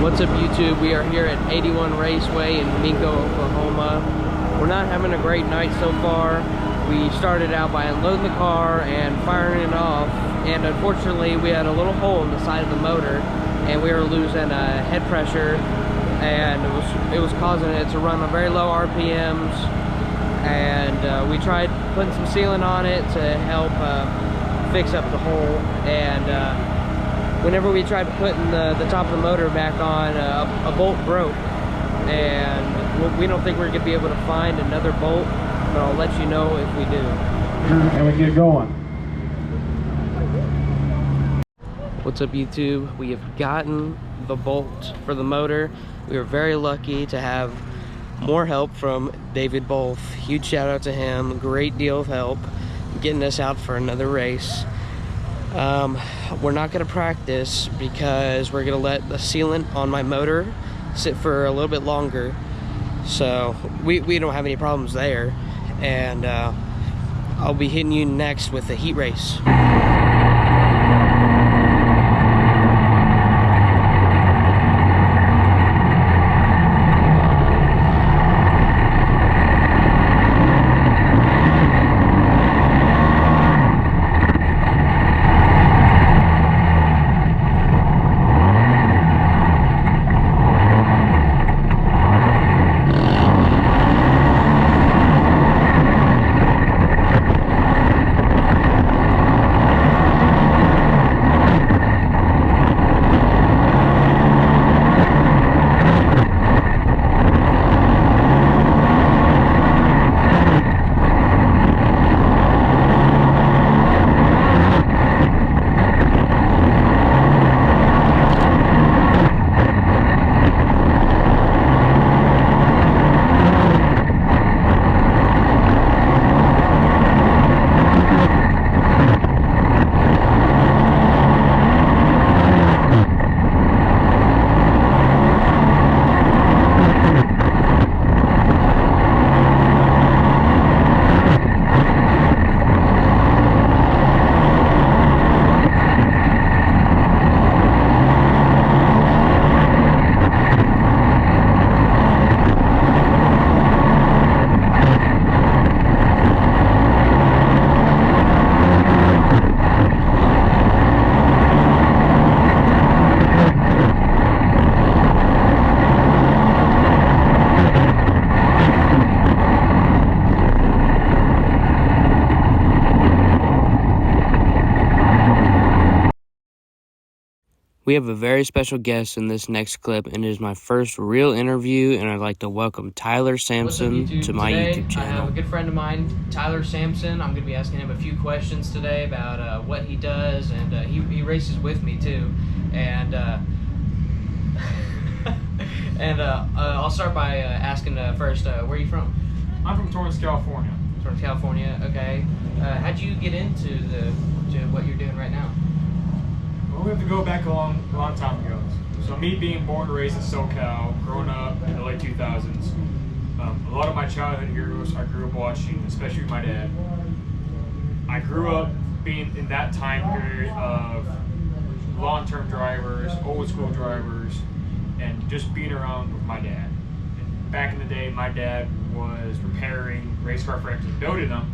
What's up, YouTube? We are here at 81 Raceway in Minco, Oklahoma. We're not having a great night so far. We started out by unloading the car and firing it off, and unfortunately we had a little hole in the side of the motor and we were losing head pressure, and it was causing it to run on very low RPMs. And we tried putting some sealant on it to help fix up the hole, and whenever we tried putting the top of the motor back on, a bolt broke, and we don't think we're gonna be able to find another bolt, but I'll let you know if we do. And we get going. What's up, YouTube? We have gotten the bolt for the motor. We were very lucky to have more help from David Bolf. Huge shout out to him. Great deal of help getting us out for another race. We're not going to practice because we're going to let the sealant on my motor sit for a little bit longer, so we don't have any problems there. And I'll be hitting you next with the heat race. We have a very special guest in this next clip, and it is my first real interview, and I'd like to welcome Tyler Sampson to my YouTube channel. I have a good friend of mine, Tyler Sampson. I'm going to be asking him a few questions today about what he does, and he races with me too. And I'll start by asking first, where are you from? I'm from Torrance, California. Torrance, California, okay. How'd you get into what you're doing right now? Well, we have to go back a long time ago. So me being born and raised in SoCal, growing up in the late 2000s, a lot of my childhood heroes I grew up watching, especially my dad. I grew up being in that time period of long-term drivers, old school drivers, and just being around with my dad. And back in the day, my dad was repairing race car frames and building them.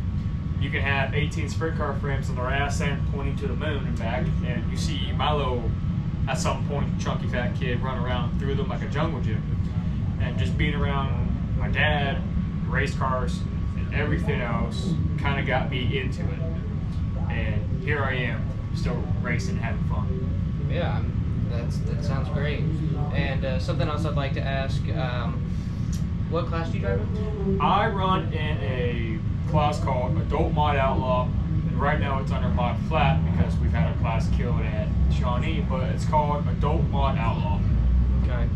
You can have 18 sprint car frames on their ass end pointing to the moon and back, and you see Milo at some point, chunky fat kid, run around through them like a jungle gym. And just being around my dad, race cars, and everything else kind of got me into it. And here I am, still racing and having fun. Yeah, that sounds great. And something else I'd like to ask, what class do you drive in? I run in a class called Adult Mod Outlaw, and right now it's under Mod Flat because we've had a class killed at Shawnee, but it's called Adult Mod Outlaw. Okay.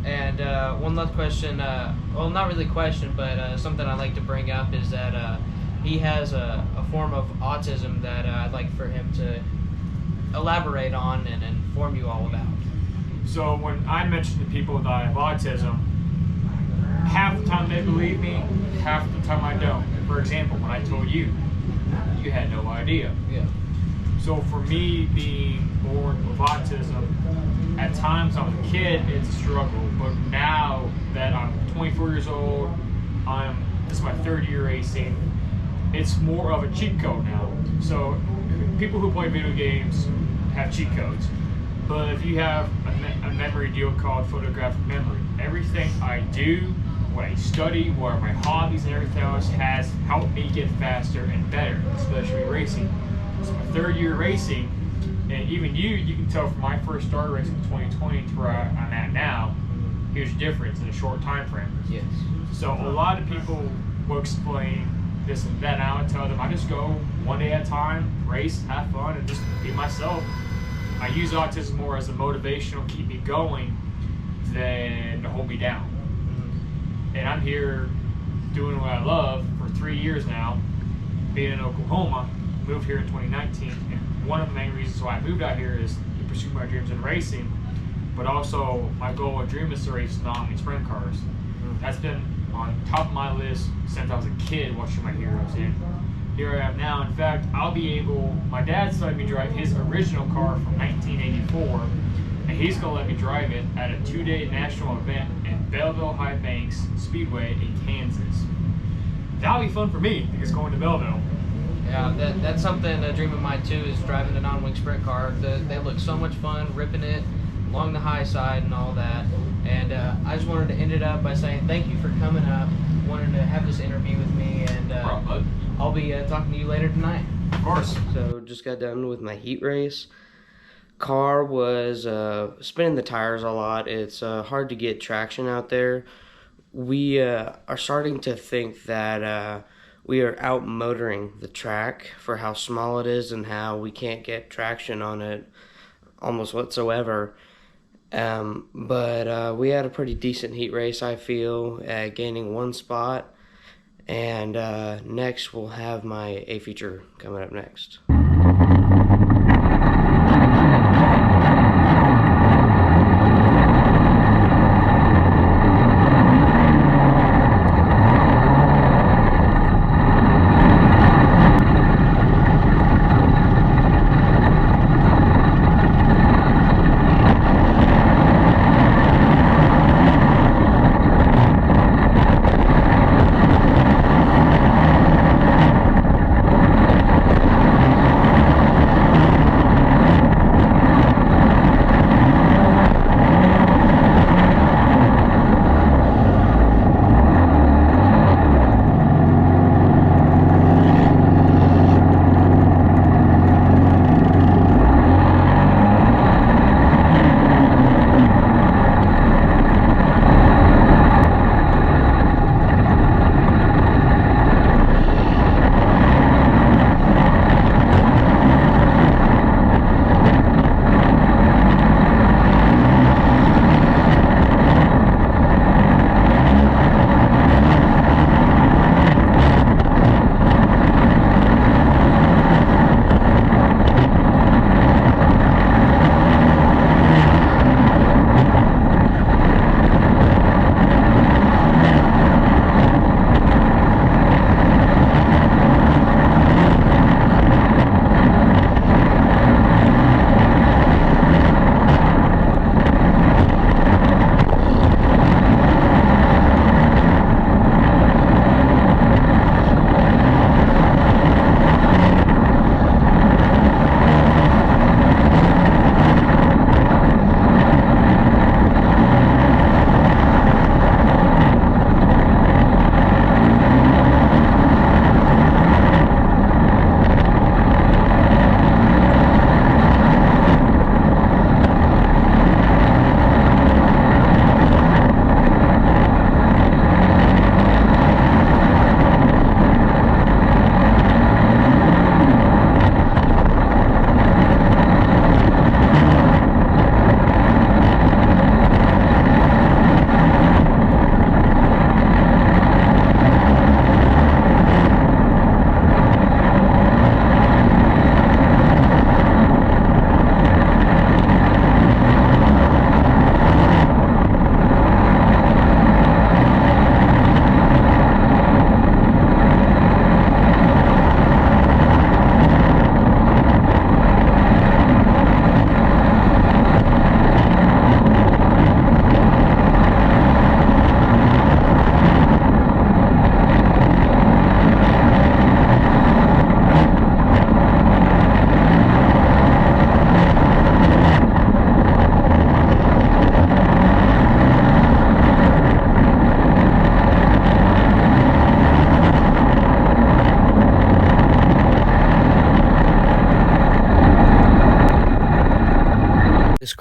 And one last question, well, not really a question, but something I'd like to bring up is that he has a form of autism that I'd like for him to elaborate on and inform you all about. So when I mention to people that I have autism, half the time they believe me, half the time I don't. For example, when I told you, you had no idea. Yeah. So for me, being born with autism, at times when I was a kid, it's a struggle. But now that I'm 24 years old, this is my 3rd year racing, it's more of a cheat code now. So people who play video games have cheat codes. But if you have a memory deal called photographic memory, everything I do, what I study, what are my hobbies and everything else has helped me get faster and better, especially racing. So my 3rd year racing, and even you can tell from my first start racing in 2020 to where I'm at now, huge difference in a short time frame. Yes. So a lot of people will explain this and that, and I would tell them I just go one day at a time, race, have fun, and just be myself. I use autism more as a motivational, keep me going, than to hold me down. And I'm here doing what I love for 3 years now, being in Oklahoma, moved here in 2019, and one of the main reasons why I moved out here is to pursue my dreams in racing, but also my goal and dream is to race non-sprint cars. That's been on top of my list since I was a kid watching my heroes, and here I am now. In fact, my dad let me drive his original car from 1984, and he's going to let me drive it at a 2-day national event in Belleville High Banks Speedway in Kansas. That'll be fun for me, because going to Belleville. Yeah, that's something, a dream of mine too, is driving a non-wing sprint car. They look so much fun, ripping it along the high side and all that. And I just wanted to end it up by saying thank you for coming up, wanting to have this interview with me, and I'll be talking to you later tonight. Of course. So just got done with my heat race. Car was spinning the tires a lot. It's hard to get traction out there. We are starting to think that we are out motoring the track for how small it is and how we can't get traction on it almost whatsoever. But we had a pretty decent heat race, I feel, gaining 1 spot. And next we'll have my A feature coming up next.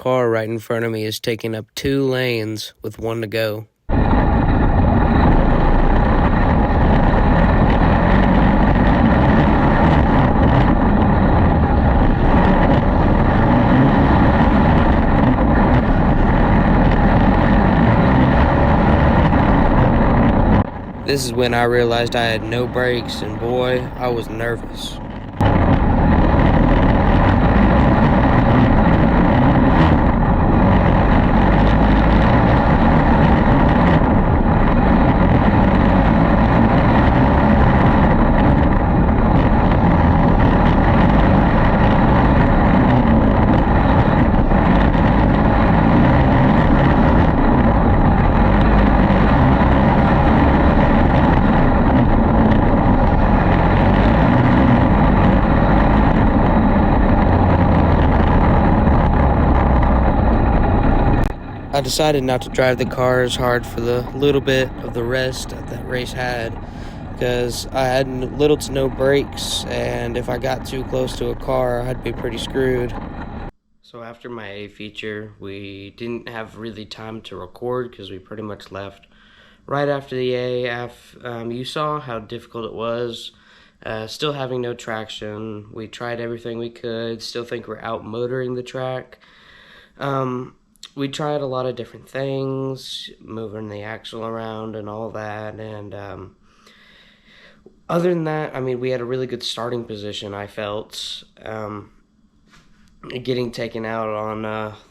car right in front of me is taking up 2 lanes with 1 to go. This is when I realized I had no brakes, and boy, I was nervous. I decided not to drive the car as hard for the little bit of the rest that race had, because I had little to no brakes, and if I got too close to a car, I'd be pretty screwed. So after my A feature, we didn't have really time to record because we pretty much left right after the A. You saw how difficult it was, still having no traction. We tried everything we could, still think we're out motoring the track. We tried a lot of different things, moving the axle around and all that, and other than that, I mean, we had a really good starting position, I felt. Getting taken out on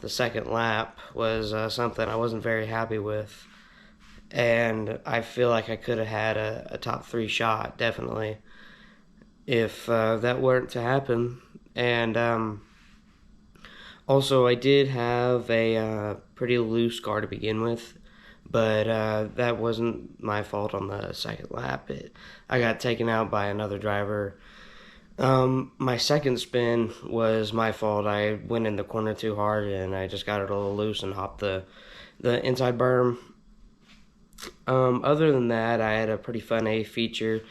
the second lap was something I wasn't very happy with, and I feel like I could have had a top 3 shot, definitely, if that weren't to happen. And also, I did have a pretty loose car to begin with, but that wasn't my fault on the second lap. I got taken out by another driver. My second spin was my fault. I went in the corner too hard, and I just got it a little loose and hopped the inside berm. Other than that, I had a pretty fun A feature.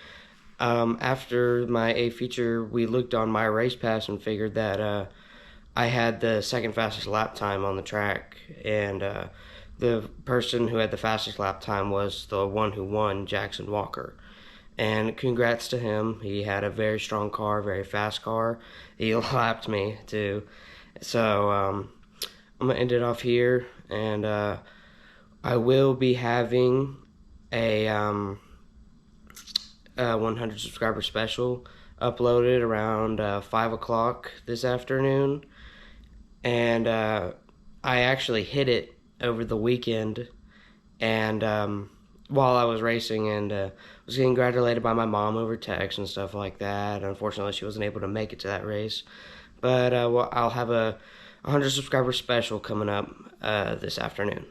After my A feature, we looked on my race pass and figured that I had the second fastest lap time on the track, and the person who had the fastest lap time was the one who won, Jackson Walker. And congrats to him. He had a very strong car, very fast car. He lapped me too. So I'm gonna end it off here, and I will be having a 100 subscriber special uploaded around 5 o'clock this afternoon. And I actually hit it over the weekend, and while I was racing, and was getting congratulated by my mom over text and stuff like that. Unfortunately, she wasn't able to make it to that race, but I'll have a 100 subscriber special coming up this afternoon.